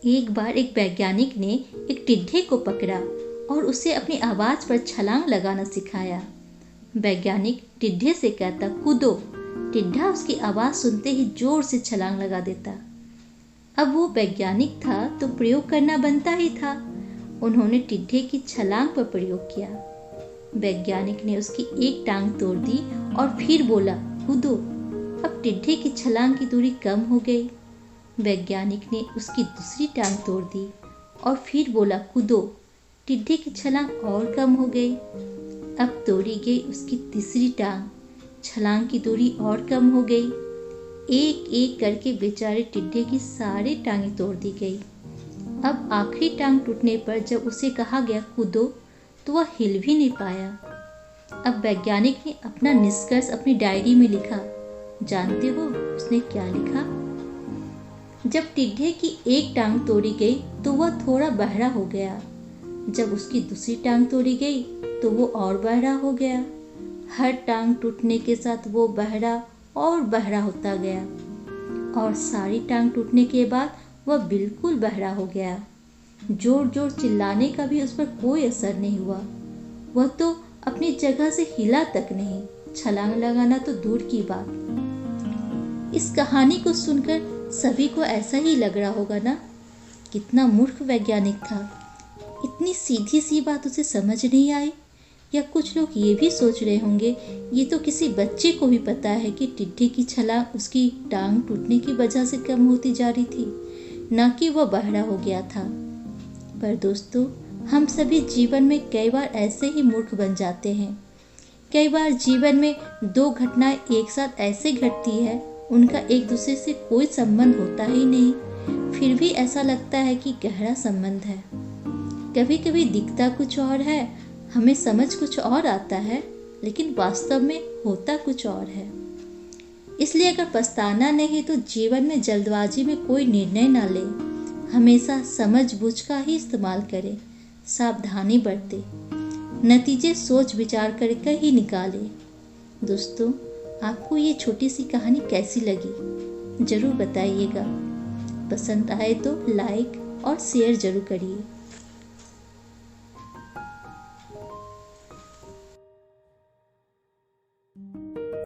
एक बार एक वैज्ञानिक ने एक टिड्ढे को पकड़ा और उसे अपनी आवाज़ पर छलांग लगाना सिखाया। वैज्ञानिक टिड्ढे से कहता, कूदो। टिड्ढा उसकी आवाज़ सुनते ही जोर से छलांग लगा देता। अब वो वैज्ञानिक था तो प्रयोग करना बनता ही था। उन्होंने टिड्ढे की छलांग पर प्रयोग किया। वैज्ञानिक ने उसकी एक टांग तोड़ दी और फिर बोला, कूदो। अब टिड्ढे की छलांग की दूरी कम हो गई। वैज्ञानिक ने उसकी दूसरी टांग तोड़ दी और फिर बोला, कूदो। टिड्ढे की छलांग और कम हो गई। अब तोड़ी गई उसकी तीसरी टांग, छलांग की दूरी और कम हो गई। एक एक करके बेचारे टिड्ढे की सारी टांगें तोड़ दी गई। अब आखिरी टांग टूटने पर जब उसे कहा गया कूदो तो वह हिल भी नहीं पाया। अब वैज्ञानिक ने अपना निष्कर्ष अपनी डायरी में लिखा। जानते हो उसने क्या लिखा? जब टिड्ढे की एक टांग तोड़ी गई तो वह थोड़ा बहरा हो गया। जब उसकी दूसरी टांग तोड़ी गई तो वो और बहरा हो गया। हर टांग टूटने के साथ वो बहरा और बहरा होता गया और सारी टांग टूटने के बाद वह बिल्कुल बहरा हो गया। जोर जोर चिल्लाने का भी उस पर कोई असर नहीं हुआ। वह तो अपनी जगह से हिला तक नहीं, छलांग लगाना तो दूर की बात। इस कहानी को सुनकर सभी को ऐसा ही लग रहा होगा ना, कितना मूर्ख वैज्ञानिक था। इतनी सीधी सी बात उसे समझ नहीं आई। या कुछ लोग ये भी सोच रहे होंगे, ये तो किसी बच्चे को भी पता है कि टिड्ढे की छलांग उसकी टांग टूटने की वजह से कम होती जा रही थी, ना कि वह बहरा हो गया था। पर दोस्तों, हम सभी जीवन में कई बार ऐसे ही मूर्ख बन जाते हैं। कई बार जीवन में दो घटनाएं एक साथ ऐसे घटती है, उनका एक दूसरे से कोई संबंध होता ही नहीं, फिर भी ऐसा लगता है कि गहरा संबंध है। कभी कभी दिखता कुछ और है, हमें समझ कुछ और आता है, लेकिन वास्तव में होता कुछ और है। इसलिए अगर पछताना नहीं तो जीवन में जल्दबाजी में कोई निर्णय ना ले। हमेशा समझ बूझ का ही इस्तेमाल करें, सावधानी बरतें, नतीजे सोच विचार करके ही निकालें। दोस्तों, आपको ये छोटी सी कहानी कैसी लगी? ज़रूर बताइएगा। पसंद आए तो लाइक और शेयर ज़रूर करिए।